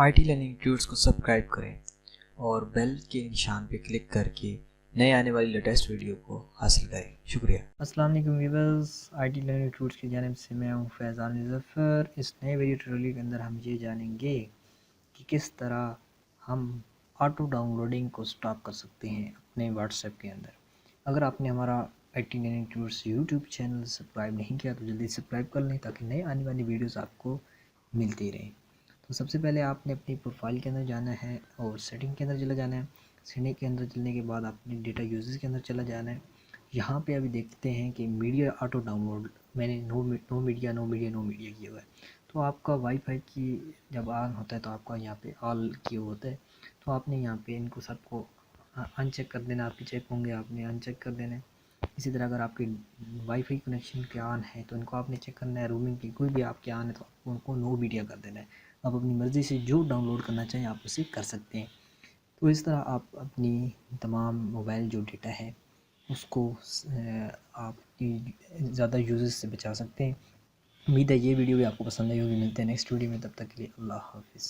IT learning tutorials को subscribe करें और बेल के निशान पर क्लिक करके नए आने वाली लेटेस्ट वीडियो को हासिल करें। शुक्रिया। अस्सलाम वालेकुम व्यूअर्स, आईटी लर्निंग ट्यूटोरियल्स की जानिब से मैं हूं फैज़ान मुज़फ़्फ़र। इस नए वीडियो ट्यूटोरियल के अंदर हम ये जानेंगे कि किस तरह हम ऑटो डाउनलोडिंग को स्टॉप कर सकते हैं अपने व्हाट्सएप के अंदर। अगर आपने हमारा IT learning tutorials YouTube channel subscribe नहीं किया तो जल्दी सब्सक्राइब कर लें ताकि नए आने वाली वीडियोज़ आपको मिलती रहें। तो सबसे पहले आपने अपनी प्रोफाइल के अंदर जाना है और सेटिंग के अंदर चला जाना है। सेटिंग के अंदर चलने के बाद आपने डेटा यूजेस के अंदर चला जाना है। यहाँ पे अभी देखते हैं कि मीडिया ऑटो डाउनलोड मैंने नो मीडिया किया हुआ है। तो आपका वाईफाई की जब ऑन होता है तो आपका यहाँ पे ऑल किया होता है, तो आपने यहाँ पे इनको सबको अनचेक कर देना। आपके चेक होंगे, आपने अनचेक कर देना है। इसी तरह अगर आपके वाईफाई कनेक्शन के ऑन है तो इनको आपने चेक करना है। रूमिंग की कोई भी आपके ऑन है तो आपको उनको नो मीडिया कर देना है। आप अपनी मर्ज़ी से जो डाउनलोड करना चाहें आप उसे कर सकते हैं। तो इस तरह आप अपनी तमाम मोबाइल जो डेटा है उसको आपकी ज़्यादा यूजेस से बचा सकते हैं। उम्मीद है ये वीडियो भी आपको पसंद आई होगी। मिलते हैं नेक्स्ट वीडियो में, तब तक के लिए अल्लाह हाफ़िज़।